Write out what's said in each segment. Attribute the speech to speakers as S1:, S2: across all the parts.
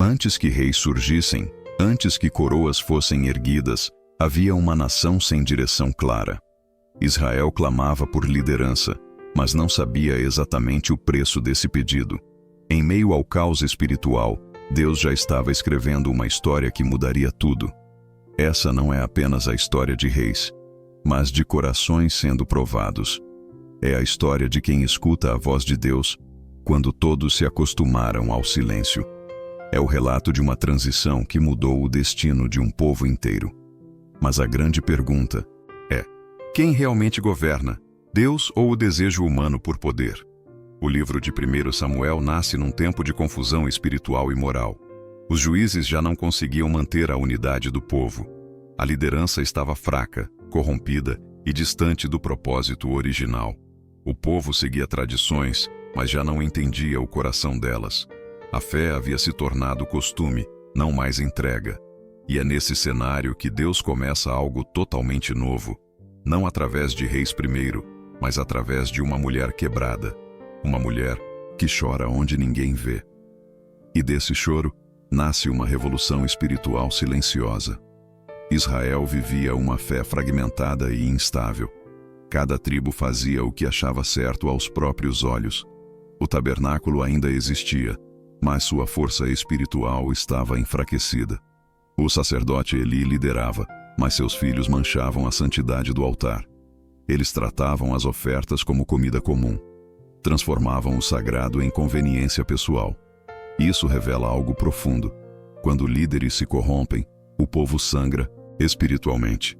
S1: Antes que reis surgissem, antes que coroas fossem erguidas, havia uma nação sem direção clara. Israel clamava por liderança, mas não sabia exatamente o preço desse pedido. Em meio ao caos espiritual, Deus já estava escrevendo uma história que mudaria tudo. Essa não é apenas a história de reis, mas de corações sendo provados. É a história de quem escuta a voz de Deus quando todos se acostumaram ao silêncio. É o relato de uma transição que mudou o destino de um povo inteiro. Mas a grande pergunta é: quem realmente governa, Deus ou o desejo humano por poder? O livro de 1 Samuel nasce num tempo de confusão espiritual e moral. Os juízes já não conseguiam manter a unidade do povo. A liderança estava fraca, corrompida e distante do propósito original. O povo seguia tradições, mas já não entendia o coração delas. A fé havia se tornado costume, não mais entrega. E é nesse cenário que Deus começa algo totalmente novo, não através de reis primeiro, mas através de uma mulher quebrada. Uma mulher que chora onde ninguém vê. E desse choro, nasce uma revolução espiritual silenciosa. Israel vivia uma fé fragmentada e instável. Cada tribo fazia o que achava certo aos próprios olhos. O tabernáculo ainda existia, mas sua força espiritual estava enfraquecida. O sacerdote Eli liderava, mas seus filhos manchavam a santidade do altar. Eles tratavam as ofertas como comida comum. Transformavam o sagrado em conveniência pessoal. Isso revela algo profundo. Quando líderes se corrompem, o povo sangra espiritualmente.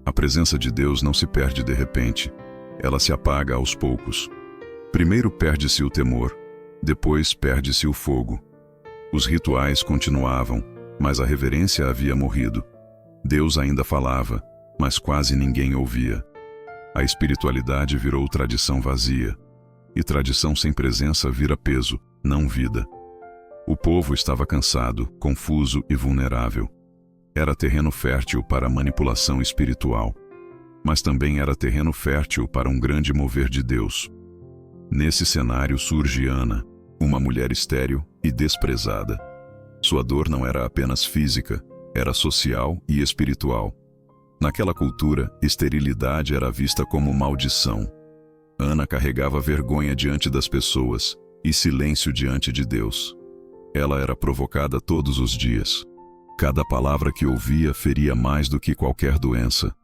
S1: A presença de Deus não se perde de repente. Ela se apaga aos poucos. Primeiro perde-se o temor, depois perde-se o fogo. Os rituais continuavam, mas a reverência havia morrido. Deus ainda falava, mas quase ninguém ouvia. A espiritualidade virou tradição vazia. E tradição sem presença vira peso, não vida. O povo estava cansado, confuso e vulnerável. Era terreno fértil para a manipulação espiritual, mas também era terreno fértil para um grande mover de Deus. Nesse cenário surge Ana, uma mulher estéril e desprezada. Sua dor não era apenas física, era social e espiritual. Naquela cultura, esterilidade era vista como maldição. Ana carregava vergonha diante das pessoas e silêncio diante de Deus. Ela era provocada todos os dias. Cada palavra que ouvia feria mais do que qualquer doença.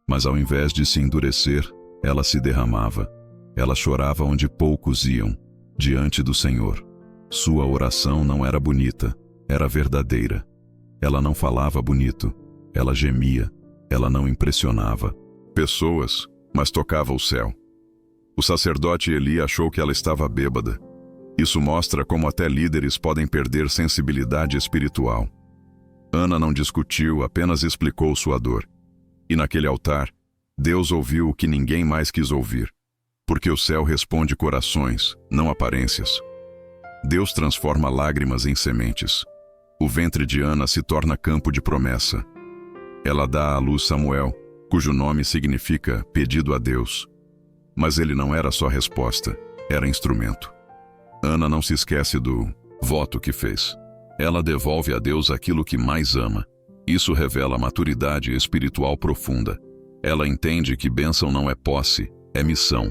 S1: Mas ao invés de se endurecer, ela se derramava. Ela chorava onde poucos iam, diante do Senhor. Sua oração não era bonita, era verdadeira. Ela não falava bonito, ela gemia, ela não impressionava pessoas, mas tocava o céu. O sacerdote Eli achou que ela estava bêbada. Isso mostra como até líderes podem perder sensibilidade espiritual. Ana não discutiu, apenas explicou sua dor. E naquele altar, Deus ouviu o que ninguém mais quis ouvir. Porque o céu responde corações, não aparências. Deus transforma lágrimas em sementes. O ventre de Ana se torna campo de promessa. Ela dá à luz Samuel, cujo nome significa pedido a Deus. Mas ele não era só resposta, era instrumento. Ana não se esquece do voto que fez. Ela devolve a Deus aquilo que mais ama. Isso revela maturidade espiritual profunda. Ela entende que bênção não é posse, é missão.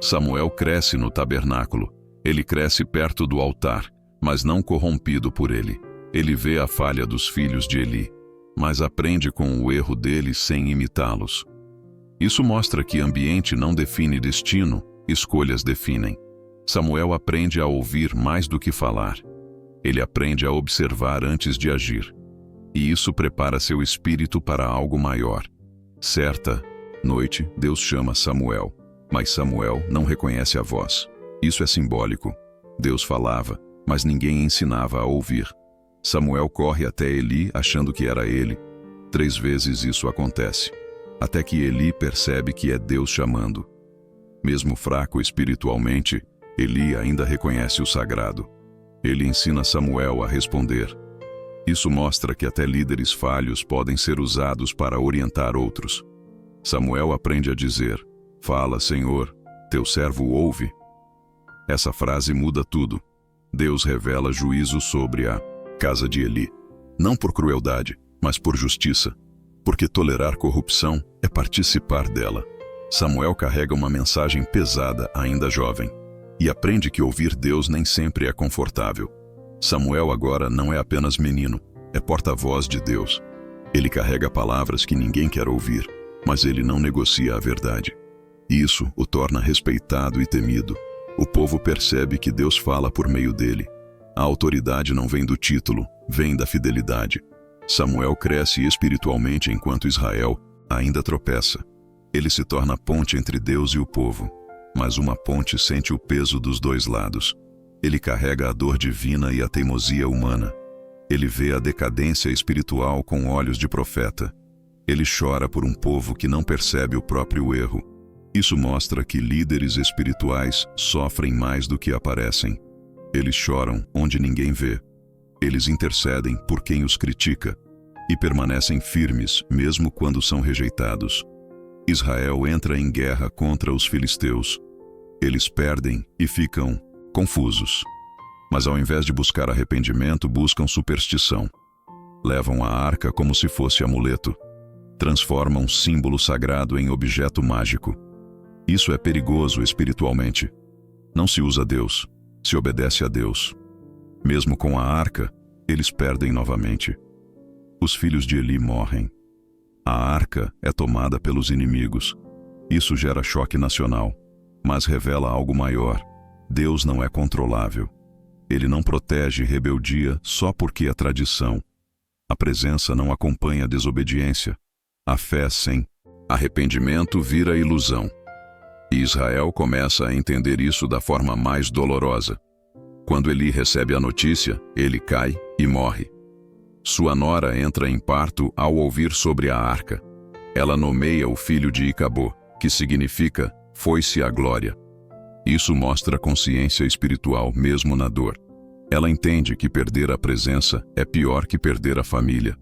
S1: Samuel cresce no tabernáculo. Ele cresce perto do altar, mas não corrompido por ele. Ele vê a falha dos filhos de Eli, mas aprende com o erro deles sem imitá-los. Isso mostra que ambiente não define destino, escolhas definem. Samuel aprende a ouvir mais do que falar. Ele aprende a observar antes de agir. E isso prepara seu espírito para algo maior. Certa noite, Deus chama Samuel, mas Samuel não reconhece a voz. Isso é simbólico. Deus falava, mas ninguém ensinava a ouvir. Samuel corre até Eli achando que era ele. 3 vezes isso acontece, até que Eli percebe que é Deus chamando. Mesmo fraco espiritualmente, Eli ainda reconhece o sagrado. Ele ensina Samuel a responder. Isso mostra que até líderes falhos podem ser usados para orientar outros. Samuel aprende a dizer: "Fala, Senhor, teu servo ouve." Essa frase muda tudo. Deus revela juízo sobre a casa de Eli, não por crueldade, mas por justiça, porque tolerar corrupção é participar dela. Samuel carrega uma mensagem pesada ainda jovem, e aprende que ouvir Deus nem sempre é confortável. Samuel agora não é apenas menino, é porta-voz de Deus. Ele carrega palavras que ninguém quer ouvir, mas ele não negocia a verdade. Isso o torna respeitado e temido. O povo percebe que Deus fala por meio dele. A autoridade não vem do título, vem da fidelidade. Samuel cresce espiritualmente enquanto Israel ainda tropeça. Ele se torna ponte entre Deus e o povo, mas uma ponte sente o peso dos dois lados. Ele carrega a dor divina e a teimosia humana. Ele vê a decadência espiritual com olhos de profeta. Ele chora por um povo que não percebe o próprio erro. Isso mostra que líderes espirituais sofrem mais do que aparecem. Eles choram onde ninguém vê. Eles intercedem por quem os critica e permanecem firmes mesmo quando são rejeitados. Israel entra em guerra contra os filisteus. Eles perdem e ficam confusos. Mas ao invés de buscar arrependimento, buscam superstição. Levam a arca como se fosse amuleto. Transformam símbolo sagrado em objeto mágico. Isso é perigoso espiritualmente. Não se usa Deus, se obedece a Deus. Mesmo com a arca, eles perdem novamente. Os filhos de Eli morrem. A arca é tomada pelos inimigos. Isso gera choque nacional, mas revela algo maior. Deus não é controlável. Ele não protege rebeldia só porque é tradição. A presença não acompanha a desobediência. A fé sem arrependimento vira ilusão. E Israel começa a entender isso da forma mais dolorosa. Quando Eli recebe a notícia, ele cai e morre. Sua nora entra em parto ao ouvir sobre a arca. Ela nomeia o filho de Icabô, que significa foi-se a glória. Isso mostra consciência espiritual mesmo na dor. Ela entende que perder a presença é pior que perder a família.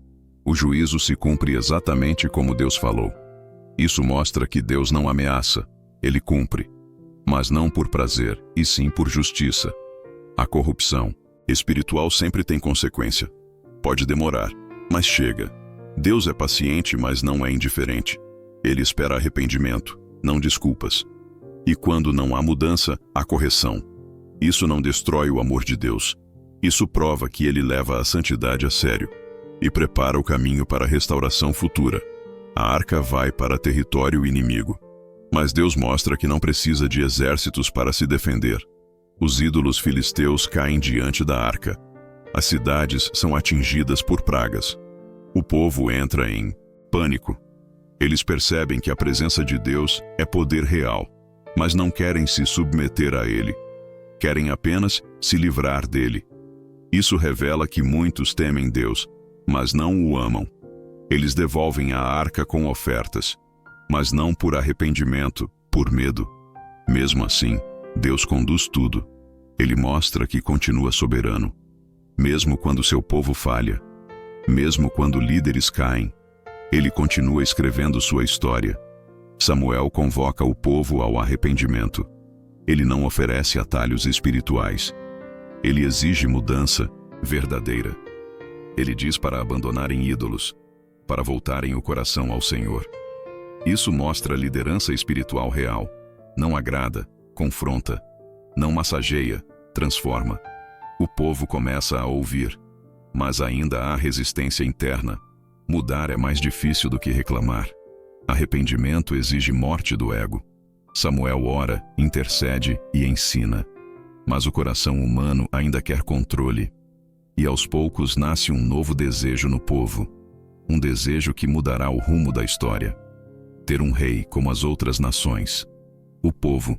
S1: O juízo se cumpre exatamente como Deus falou. Isso mostra que Deus não ameaça, ele cumpre. Mas não por prazer, e sim por justiça. A corrupção espiritual sempre tem consequência. Pode demorar, mas chega. Deus é paciente, mas não é indiferente. Ele espera arrependimento, não desculpas. E quando não há mudança, há correção. Isso não destrói o amor de Deus. Isso prova que ele leva a santidade a sério e prepara o caminho para a restauração futura. A arca vai para território inimigo. Mas Deus mostra que não precisa de exércitos para se defender. Os ídolos filisteus caem diante da arca. As cidades são atingidas por pragas. O povo entra em pânico. Eles percebem que a presença de Deus é poder real, mas não querem se submeter a ele. Querem apenas se livrar dele. Isso revela que muitos temem Deus, mas não o amam. Eles devolvem a arca com ofertas, mas não por arrependimento, por medo. Mesmo assim, Deus conduz tudo. Ele mostra que continua soberano. Mesmo quando seu povo falha, mesmo quando líderes caem, ele continua escrevendo sua história. Samuel convoca o povo ao arrependimento. Ele não oferece atalhos espirituais. Ele exige mudança verdadeira. Ele diz para abandonarem ídolos, para voltarem o coração ao Senhor. Isso mostra liderança espiritual real. Não agrada, confronta. Não massageia, transforma. O povo começa a ouvir, mas ainda há resistência interna. Mudar é mais difícil do que reclamar. Arrependimento exige morte do ego. Samuel ora, intercede e ensina. Mas o coração humano ainda quer controle. E aos poucos nasce um novo desejo no povo. Um desejo que mudará o rumo da história. Ter um rei como as outras nações. O povo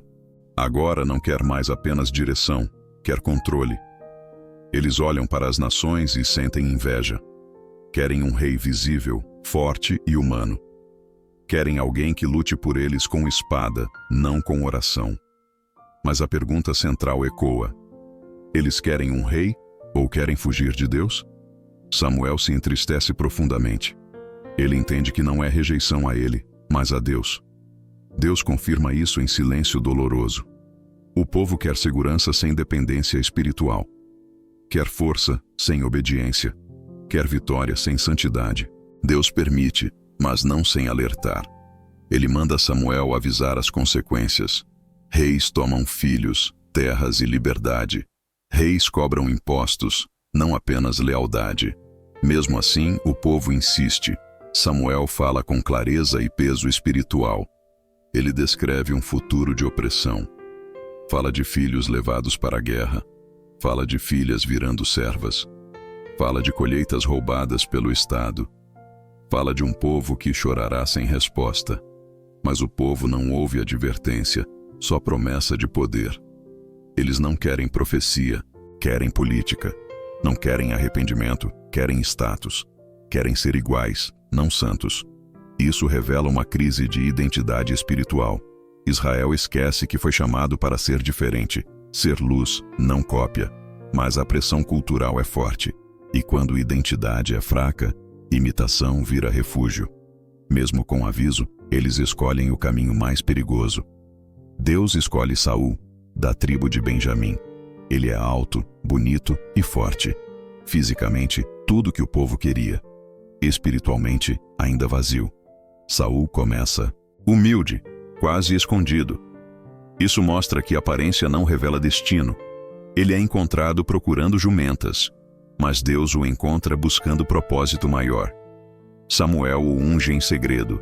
S1: agora não quer mais apenas direção, quer controle. Eles olham para as nações e sentem inveja. Querem um rei visível, forte e humano. Querem alguém que lute por eles com espada, não com oração. Mas a pergunta central ecoa: eles querem um rei ou querem fugir de Deus? Samuel se entristece profundamente. Ele entende que não é rejeição a ele, mas a Deus. Deus confirma isso em silêncio doloroso. O povo quer segurança sem dependência espiritual. quer força sem obediência, quer vitória sem santidade. Deus permite, mas não sem alertar. Ele manda Samuel avisar as consequências. Reis tomam filhos, terras e liberdade. Reis cobram impostos, não apenas lealdade. Mesmo assim, o povo insiste. Samuel fala com clareza e peso espiritual. Ele descreve um futuro de opressão. Fala de filhos levados para a guerra. Fala de filhas virando servas. Fala de colheitas roubadas pelo Estado. Fala de um povo que chorará sem resposta. Mas o povo não ouve advertência, só promessa de poder. Eles não querem profecia, querem política. Não querem arrependimento, querem status. Querem ser iguais, não santos. Isso revela uma crise de identidade espiritual. Israel esquece que foi chamado para ser diferente, ser luz, não cópia. Mas a pressão cultural é forte. E quando identidade é fraca, imitação vira refúgio. Mesmo com aviso, eles escolhem o caminho mais perigoso. Deus escolhe Saul, da tribo de Benjamim. Ele é alto, bonito e forte. Fisicamente, tudo que o povo queria. Espiritualmente, ainda vazio. Saul começa humilde, quase escondido. Isso mostra que a aparência não revela destino. Ele é encontrado procurando jumentas, mas Deus o encontra buscando propósito maior. Samuel o unge em segredo.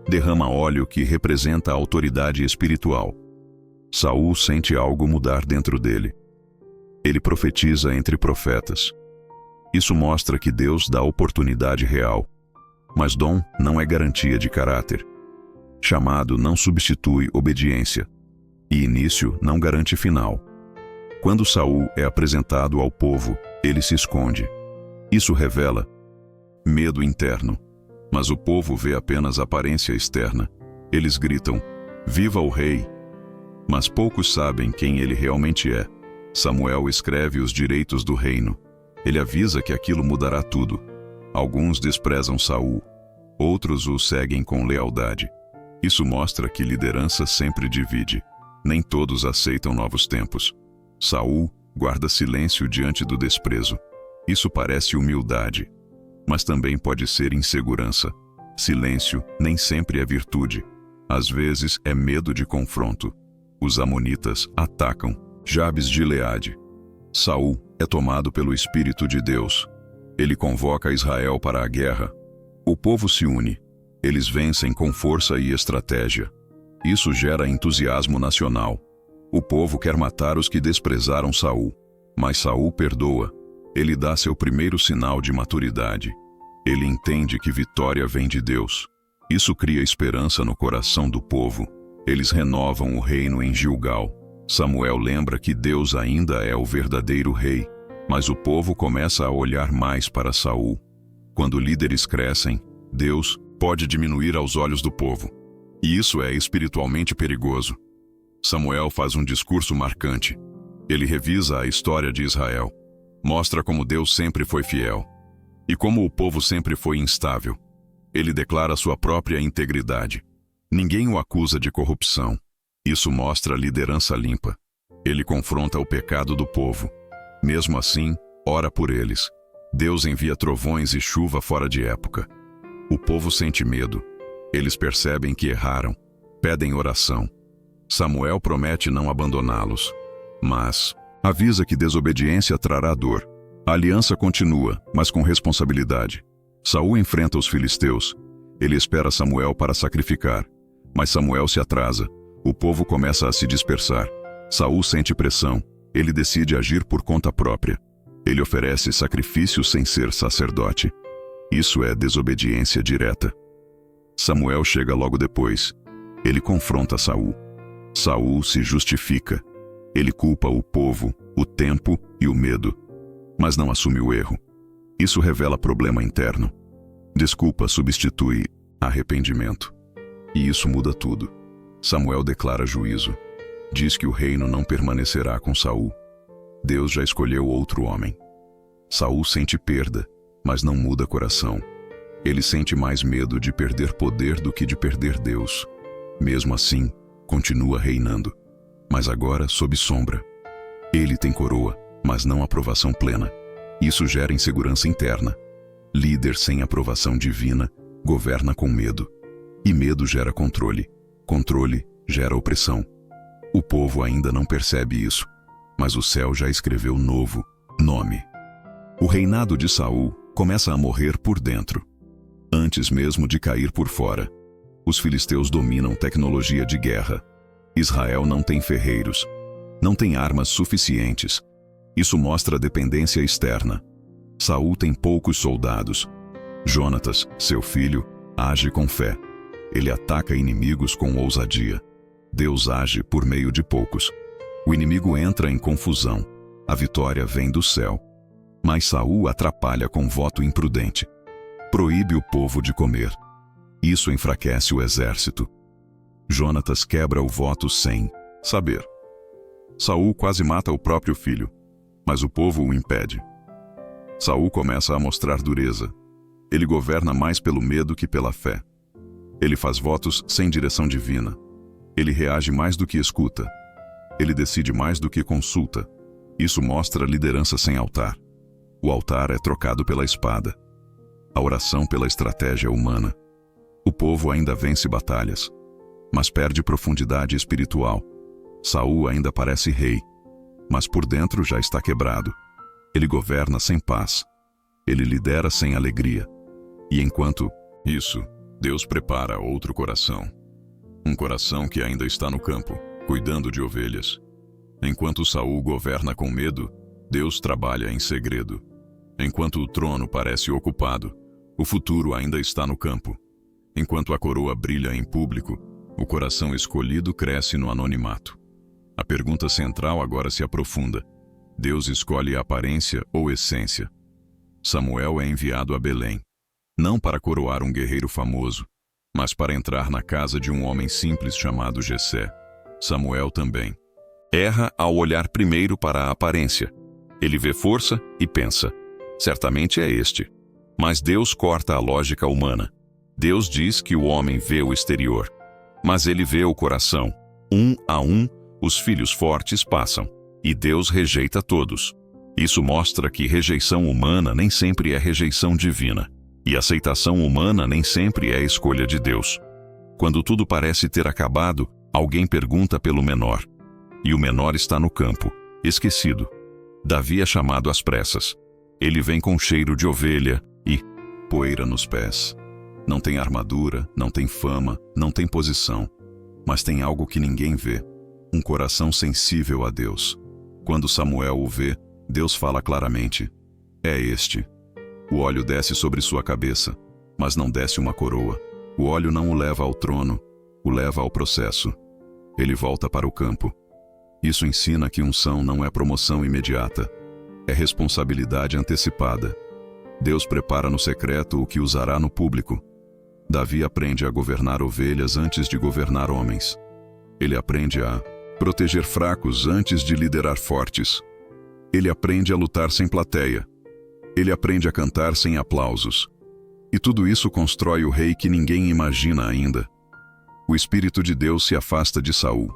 S1: Derrama óleo que representa a autoridade espiritual. Saul sente algo mudar dentro dele. Ele profetiza entre profetas. Isso mostra que Deus dá oportunidade real. Mas dom não é garantia de caráter. Chamado não substitui obediência. E início não garante final. Quando Saul é apresentado ao povo, ele se esconde. Isso revela medo interno. Mas o povo vê apenas a aparência externa. Eles gritam, "Viva o rei!" Mas poucos sabem quem ele realmente é. Samuel escreve os direitos do reino. Ele avisa que aquilo mudará tudo. Alguns desprezam Saul. Outros o seguem com lealdade. Isso mostra que liderança sempre divide. Nem todos aceitam novos tempos. Saul guarda silêncio diante do desprezo. Isso parece humildade, mas também pode ser insegurança. Silêncio nem sempre é virtude. Às vezes é medo de confronto. Os amonitas atacam Jabes de Gileade. Saul é tomado pelo Espírito de Deus. Ele convoca Israel para a guerra. O povo se une. Eles vencem com força e estratégia. Isso gera entusiasmo nacional. O povo quer matar os que desprezaram Saul. Mas Saul perdoa. Ele dá seu primeiro sinal de maturidade. Ele entende que vitória vem de Deus. Isso cria esperança no coração do povo. Eles renovam o reino em Gilgal. Samuel lembra que Deus ainda é o verdadeiro rei, mas o povo começa a olhar mais para Saul. Quando líderes crescem, Deus pode diminuir aos olhos do povo. E isso é espiritualmente perigoso. Samuel faz um discurso marcante. Ele revisa a história de Israel. Mostra como Deus sempre foi fiel. E como o povo sempre foi instável. Ele declara sua própria integridade. Ninguém o acusa de corrupção. Isso mostra liderança limpa. Ele confronta o pecado do povo. Mesmo assim, ora por eles. Deus envia trovões e chuva fora de época. O povo sente medo. Eles percebem que erraram. Pedem oração. Samuel promete não abandoná-los. Mas avisa que desobediência trará dor. A aliança continua, mas com responsabilidade. Saul enfrenta os filisteus. Ele espera Samuel para sacrificar. Mas Samuel se atrasa. O povo começa a se dispersar. Saul sente pressão. Ele decide agir por conta própria. Ele oferece sacrifício sem ser sacerdote. Isso é desobediência direta. Samuel chega logo depois. Ele confronta Saul. Saul se justifica. Ele culpa o povo, o tempo e o medo. Mas não assume o erro. Isso revela problema interno. Desculpa substitui arrependimento. E isso muda tudo. Samuel declara juízo. Diz que o reino não permanecerá com Saul. Deus já escolheu outro homem. Saul sente perda, mas não muda coração. Ele sente mais medo de perder poder do que de perder Deus. Mesmo assim, continua reinando. Mas agora sob sombra. Ele tem coroa, mas não aprovação plena. Isso gera insegurança interna. Líder sem aprovação divina governa com medo. E medo gera controle. Controle gera opressão. O povo ainda não percebe isso, mas o céu já escreveu novo nome. O reinado de Saul começa a morrer por dentro, antes mesmo de cair por fora. Os filisteus dominam tecnologia de guerra. Israel não tem ferreiros, não tem armas suficientes. Isso mostra dependência externa. Saul tem poucos soldados. Jonatas, seu filho, age com fé. Ele ataca inimigos com ousadia. Deus age por meio de poucos. O inimigo entra em confusão. A vitória vem do céu. Mas Saul atrapalha com voto imprudente. Proíbe o povo de comer. Isso enfraquece o exército. Jonatas quebra o voto sem saber. Saul quase mata o próprio filho, mas o povo o impede. Saul começa a mostrar dureza. Ele governa mais pelo medo que pela fé. Ele faz votos sem direção divina. Ele reage mais do que escuta. Ele decide mais do que consulta. Isso mostra liderança sem altar. O altar é trocado pela espada. A oração pela estratégia humana. O povo ainda vence batalhas, mas perde profundidade espiritual. Saul ainda parece rei, mas por dentro já está quebrado. Ele governa sem paz. Ele lidera sem alegria. E enquanto isso, Deus prepara outro coração. Um coração que ainda está no campo, cuidando de ovelhas. Enquanto Saul governa com medo, Deus trabalha em segredo. Enquanto o trono parece ocupado, o futuro ainda está no campo. Enquanto a coroa brilha em público, o coração escolhido cresce no anonimato. A pergunta central agora se aprofunda. Deus escolhe aparência ou essência? Samuel é enviado a Belém, não para coroar um guerreiro famoso, mas para entrar na casa de um homem simples chamado Jessé. Samuel também erra ao olhar primeiro para a aparência. Ele vê força e pensa, certamente é este. Mas Deus corta a lógica humana. Deus diz que o homem vê o exterior, mas ele vê o coração. Um a um, os filhos fortes passam, e Deus rejeita todos. Isso mostra que rejeição humana nem sempre é rejeição divina, e aceitação humana nem sempre é escolha de Deus. Quando tudo parece ter acabado, alguém pergunta pelo menor, e o menor está no campo, esquecido. Davi é chamado às pressas. Ele vem com cheiro de ovelha e poeira nos pés. Não tem armadura, não tem fama, não tem posição, mas tem algo que ninguém vê, um coração sensível a Deus. Quando Samuel o vê, Deus fala claramente, é este. O óleo desce sobre sua cabeça, mas não desce uma coroa. O óleo não o leva ao trono, o leva ao processo. Ele volta para o campo. Isso ensina que unção não é promoção imediata, é responsabilidade antecipada. Deus prepara no secreto o que usará no público. Davi aprende a governar ovelhas antes de governar homens. Ele aprende a proteger fracos antes de liderar fortes. Ele aprende a lutar sem plateia. Ele aprende a cantar sem aplausos. E tudo isso constrói o rei que ninguém imagina ainda. O Espírito de Deus se afasta de Saul.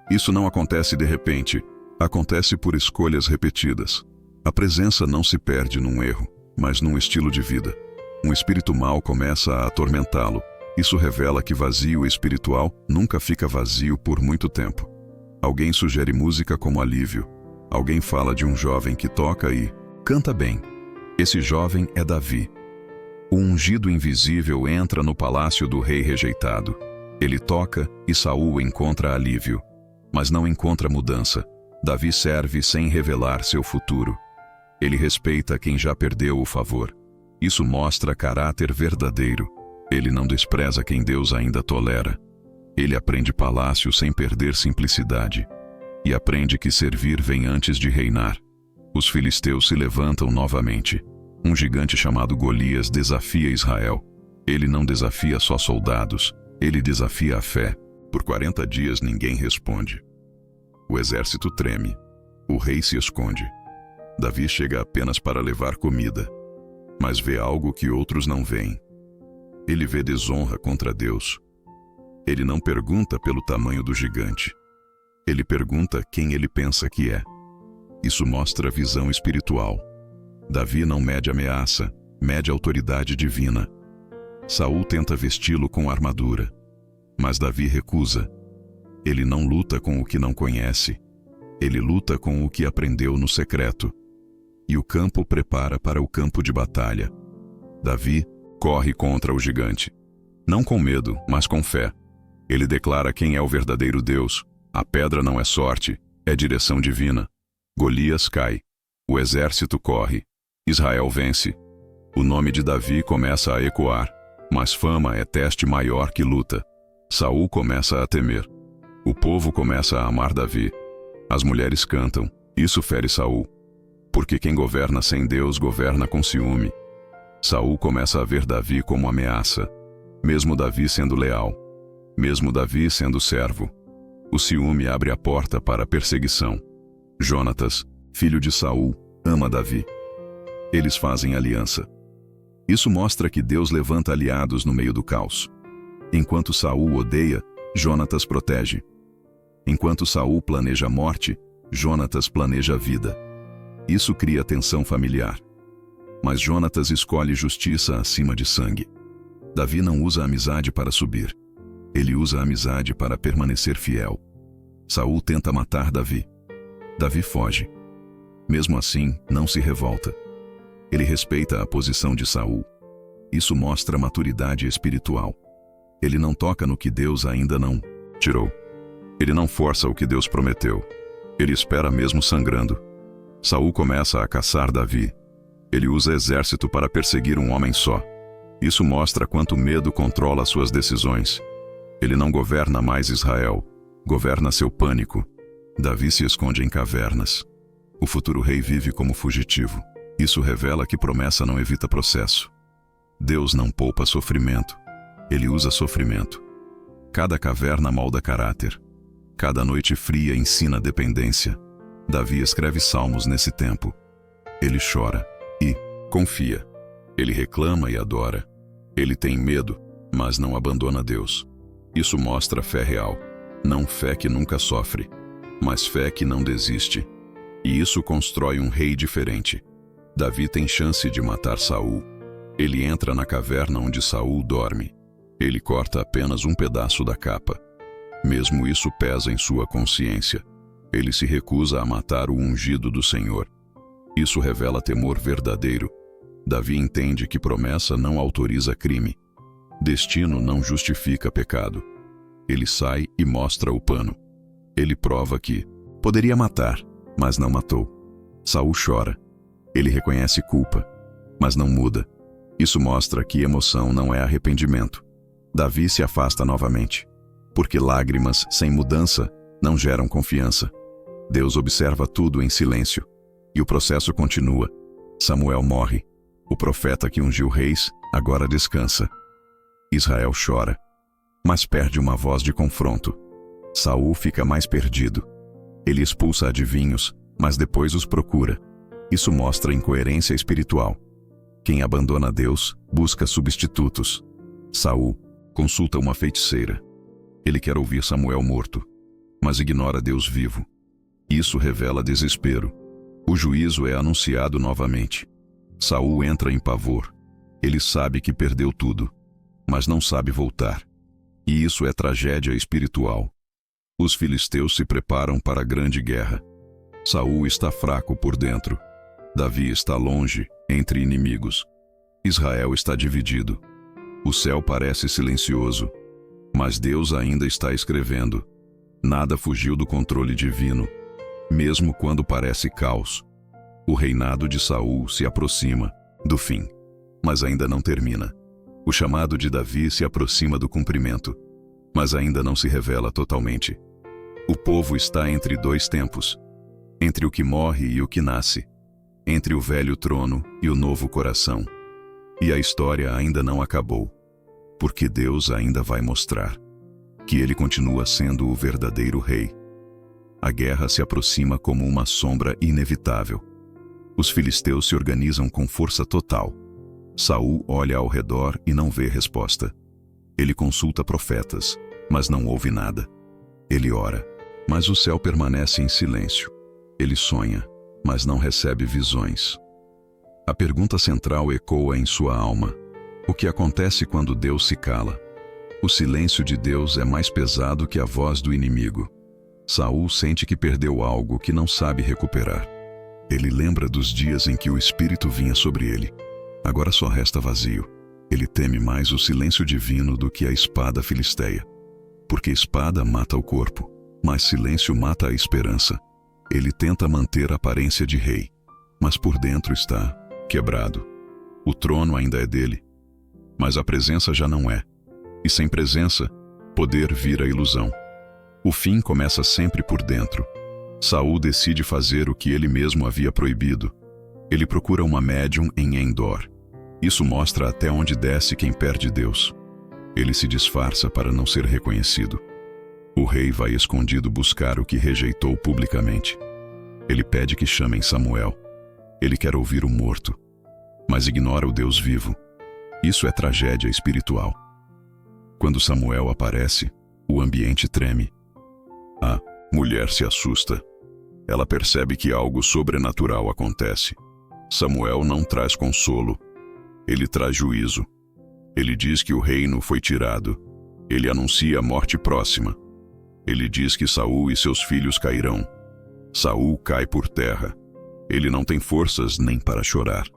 S1: Isso não acontece de repente, acontece por escolhas repetidas. A presença não se perde num erro, mas num estilo de vida. Um espírito mau começa a atormentá-lo. Isso revela que vazio espiritual nunca fica vazio por muito tempo. Alguém sugere música como alívio. Alguém fala de um jovem que toca e canta bem. Esse jovem é Davi. O ungido invisível entra no palácio do rei rejeitado. Ele toca e Saul encontra alívio, mas não encontra mudança. Davi serve sem revelar seu futuro. Ele respeita quem já perdeu o favor. Isso mostra caráter verdadeiro. Ele não despreza quem Deus ainda tolera. Ele aprende palácio sem perder simplicidade. E aprende que servir vem antes de reinar. Os filisteus se levantam novamente. Um gigante chamado Golias desafia Israel. Ele não desafia só soldados, ele desafia a fé. Por 40 dias ninguém responde. O exército treme. O rei se esconde. Davi chega apenas para levar comida, mas vê algo que outros não veem. Ele vê desonra contra Deus. Ele não pergunta pelo tamanho do gigante. Ele pergunta quem ele pensa que é. Isso mostra visão espiritual. Davi não mede ameaça, mede autoridade divina. Saul tenta vesti-lo com armadura, mas Davi recusa. Ele não luta com o que não conhece. Ele luta com o que aprendeu no secreto. E o campo prepara para o campo de batalha. Davi corre contra o gigante. Não com medo, mas com fé. Ele declara quem é o verdadeiro Deus. A pedra não é sorte, é direção divina. Golias cai. O exército corre. Israel vence. O nome de Davi começa a ecoar, mas fama é teste maior que luta. Saul começa a temer. O povo começa a amar Davi. As mulheres cantam. Isso fere Saul. Porque quem governa sem Deus governa com ciúme. Saul começa a ver Davi como ameaça. Mesmo Davi sendo leal. Mesmo Davi sendo servo. O ciúme abre a porta para a perseguição. Jonatas, filho de Saul, ama Davi. Eles fazem aliança. Isso mostra que Deus levanta aliados no meio do caos. Enquanto Saul odeia, Jonatas protege. Enquanto Saul planeja a morte, Jonatas planeja a vida. Isso cria tensão familiar. Mas Jonatas escolhe justiça acima de sangue. Davi não usa a amizade para subir. Ele usa a amizade para permanecer fiel. Saul tenta matar Davi. Davi foge. Mesmo assim, não se revolta. Ele respeita a posição de Saul. Isso mostra maturidade espiritual. Ele não toca no que Deus ainda não tirou. Ele não força o que Deus prometeu. Ele espera mesmo sangrando. Saul começa a caçar Davi. Ele usa exército para perseguir um homem só. Isso mostra quanto medo controla suas decisões. Ele não governa mais Israel, governa seu pânico. Davi se esconde em cavernas. O futuro rei vive como fugitivo. Isso revela que promessa não evita processo. Deus não poupa sofrimento. Ele usa sofrimento. Cada caverna molda caráter. Cada noite fria ensina dependência. Davi escreve salmos nesse tempo. Ele chora e confia. Ele reclama e adora. Ele tem medo, mas não abandona Deus. Isso mostra fé real. Não fé que nunca sofre, mas fé que não desiste. E isso constrói um rei diferente. Davi tem chance de matar Saul. Ele entra na caverna onde Saul dorme. Ele corta apenas um pedaço da capa. Mesmo isso pesa em sua consciência. Ele se recusa a matar o ungido do Senhor. Isso revela temor verdadeiro. Davi entende que promessa não autoriza crime. Destino não justifica pecado. Ele sai e mostra o pano. Ele prova que poderia matar, mas não matou. Saul chora. Ele reconhece culpa, mas não muda. Isso mostra que emoção não é arrependimento. Davi se afasta novamente, porque lágrimas sem mudança não geram confiança. Deus observa tudo em silêncio, e o processo continua. Samuel morre. O profeta que ungiu reis agora descansa. Israel chora, mas perde uma voz de confronto. Saul fica mais perdido. Ele expulsa adivinhos, mas depois os procura. Isso mostra incoerência espiritual. Quem abandona Deus busca substitutos. Saul consulta uma feiticeira. Ele quer ouvir Samuel morto, mas ignora Deus vivo. Isso revela desespero. O juízo é anunciado novamente. Saul entra em pavor. Ele sabe que perdeu tudo, mas não sabe voltar. E isso é tragédia espiritual. Os filisteus se preparam para a grande guerra. Saul está fraco por dentro. Davi está longe, entre inimigos. Israel está dividido. O céu parece silencioso, mas Deus ainda está escrevendo. Nada fugiu do controle divino, mesmo quando parece caos. O reinado de Saul se aproxima do fim, mas ainda não termina. O chamado de Davi se aproxima do cumprimento, mas ainda não se revela totalmente. O povo está entre dois tempos, entre o que morre e o que nasce, entre o velho trono e o novo coração. E a história ainda não acabou, porque Deus ainda vai mostrar que ele continua sendo o verdadeiro rei. A guerra se aproxima como uma sombra inevitável. Os filisteus se organizam com força total. Saul olha ao redor e não vê resposta. Ele consulta profetas, mas não ouve nada. Ele ora, mas o céu permanece em silêncio. Ele sonha, mas não recebe visões. A pergunta central ecoa em sua alma: o que acontece quando Deus se cala? O silêncio de Deus é mais pesado que a voz do inimigo. Saul sente que perdeu algo que não sabe recuperar. Ele lembra dos dias em que o Espírito vinha sobre ele. Agora só resta vazio. Ele teme mais o silêncio divino do que a espada filisteia. Porque espada mata o corpo, mas silêncio mata a esperança. Ele tenta manter a aparência de rei, mas por dentro está quebrado. O trono ainda é dele, mas a presença já não é. E sem presença, poder vira ilusão. O fim começa sempre por dentro. Saul decide fazer o que ele mesmo havia proibido. Ele procura uma médium em Endor. Isso mostra até onde desce quem perde Deus. Ele se disfarça para não ser reconhecido. O rei vai escondido buscar o que rejeitou publicamente. Ele pede que chamem Samuel. Ele quer ouvir o morto, mas ignora o Deus vivo. Isso é tragédia espiritual. Quando Samuel aparece, o ambiente treme. A mulher se assusta. Ela percebe que algo sobrenatural acontece. Samuel não traz consolo. Ele traz juízo. Ele diz que o reino foi tirado. Ele anuncia a morte próxima. Ele diz que Saul e seus filhos cairão. Saul cai por terra. Ele não tem forças nem para chorar.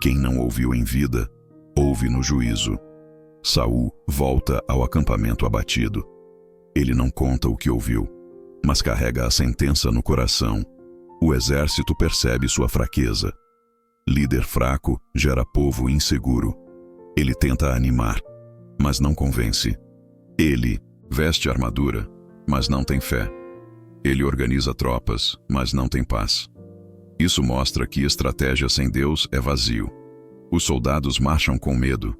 S1: Quem não ouviu em vida, ouve no juízo. Saul volta ao acampamento abatido. Ele não conta o que ouviu, mas carrega a sentença no coração. O exército percebe sua fraqueza. Líder fraco gera povo inseguro. Ele tenta animar, mas não convence. Ele veste armadura, mas não tem fé. Ele organiza tropas, mas não tem paz. Isso mostra que estratégia sem Deus é vazio. Os soldados marcham com medo.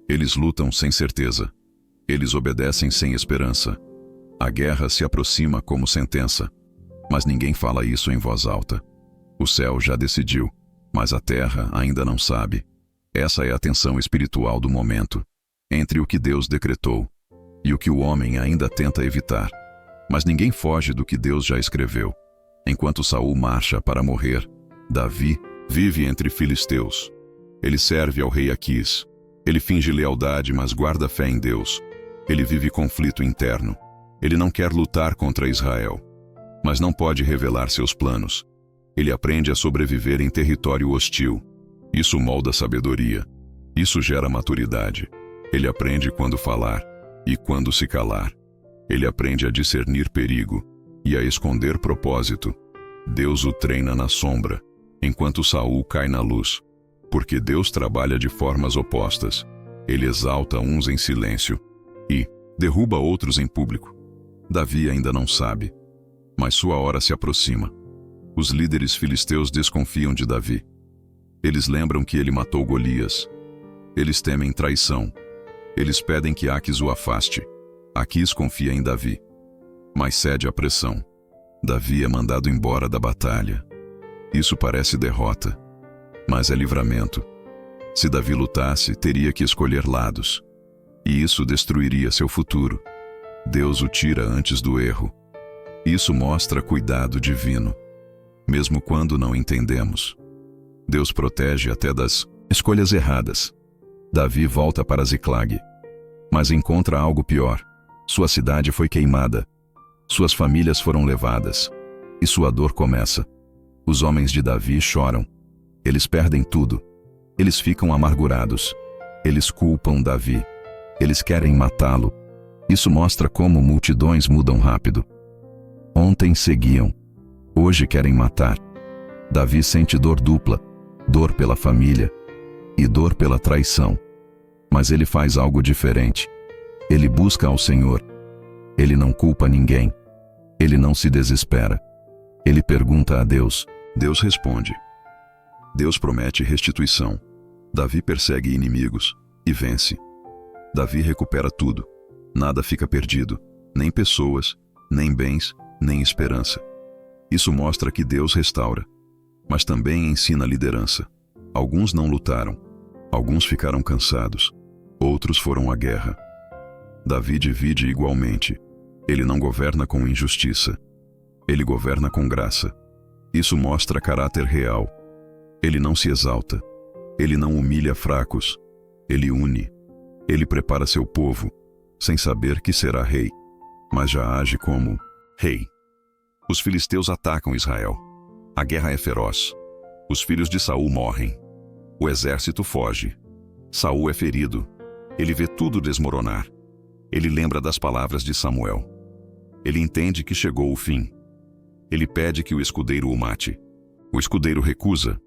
S1: Eles lutam sem certeza. Eles obedecem sem esperança. A guerra se aproxima como sentença, mas ninguém fala isso em voz alta. O céu já decidiu, mas a terra ainda não sabe. Essa é a tensão espiritual do momento, entre o que Deus decretou e o que o homem ainda tenta evitar. Mas ninguém foge do que Deus já escreveu. Enquanto Saul marcha para morrer, Davi vive entre filisteus. Ele serve ao rei Aquis. Ele finge lealdade, mas guarda fé em Deus. Ele vive conflito interno. Ele não quer lutar contra Israel, mas não pode revelar seus planos. Ele aprende a sobreviver em território hostil. Isso molda sabedoria. Isso gera maturidade. Ele aprende quando falar e quando se calar. Ele aprende a discernir perigo e a esconder propósito. Deus o treina na sombra, enquanto Saul cai na luz. Porque Deus trabalha de formas opostas. Ele exalta uns em silêncio e derruba outros em público. Davi ainda não sabe, mas sua hora se aproxima. Os líderes filisteus desconfiam de Davi. Eles lembram que ele matou Golias. Eles temem traição. Eles pedem que Aquis o afaste. Aquis confia em Davi, mas cede à pressão. Davi é mandado embora da batalha. Isso parece derrota, mas é livramento. Se Davi lutasse, teria que escolher lados, e isso destruiria seu futuro. Deus o tira antes do erro. Isso mostra cuidado divino, mesmo quando não entendemos. Deus protege até das escolhas erradas. Davi volta para Ziclag, mas encontra algo pior. Sua cidade foi queimada. Suas famílias foram levadas, e sua dor começa. Os homens de Davi choram. Eles perdem tudo. Eles ficam amargurados. Eles culpam Davi. Eles querem matá-lo. Isso mostra como multidões mudam rápido. Ontem seguiam. Hoje querem matar. Davi sente dor dupla. Dor pela família e dor pela traição. Mas ele faz algo diferente. Ele busca ao Senhor. Ele não culpa ninguém. Ele não se desespera. Ele pergunta a Deus. Deus responde. Deus promete restituição. Davi persegue inimigos e vence. Davi recupera tudo. Nada fica perdido, nem pessoas, nem bens, nem esperança. Isso mostra que Deus restaura, mas também ensina liderança. Alguns não lutaram, alguns ficaram cansados, outros foram à guerra. Davi divide igualmente. Ele não governa com injustiça. Ele governa com graça. Isso mostra caráter real. Ele não se exalta. Ele não humilha fracos. Ele une. Ele prepara seu povo, sem saber que será rei, mas já age como rei. Os filisteus atacam Israel. A guerra é feroz. Os filhos de Saul morrem. O exército foge. Saul é ferido. Ele vê tudo desmoronar. Ele lembra das palavras de Samuel. Ele entende que chegou o fim. Ele pede que o escudeiro o mate. O escudeiro recusa.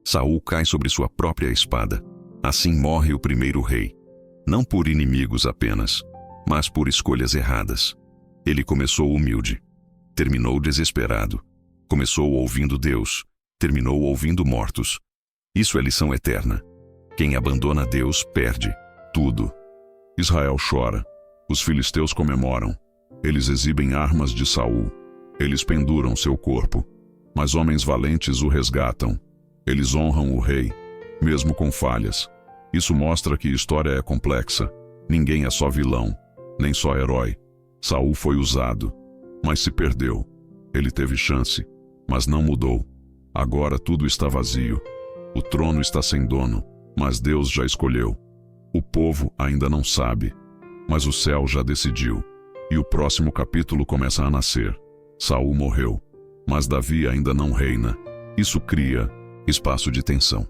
S1: Saul cai sobre sua própria espada. Assim morre o primeiro rei. Não por inimigos apenas, mas por escolhas erradas. Ele começou humilde. Terminou desesperado. Começou ouvindo Deus. Terminou ouvindo mortos. Isso é lição eterna. Quem abandona Deus perde tudo. Israel chora. Os filisteus comemoram. Eles exibem armas de Saul. Eles penduram seu corpo. Mas homens valentes o resgatam. Eles honram o rei, mesmo com falhas. Isso mostra que a história é complexa. Ninguém é só vilão, nem só herói. Saul foi usado, mas se perdeu. Ele teve chance, mas não mudou. Agora tudo está vazio. O trono está sem dono, mas Deus já escolheu. O povo ainda não sabe, mas o céu já decidiu. E o próximo capítulo começa a nascer. Saul morreu, mas Davi ainda não reina. Isso cria espaço de tensão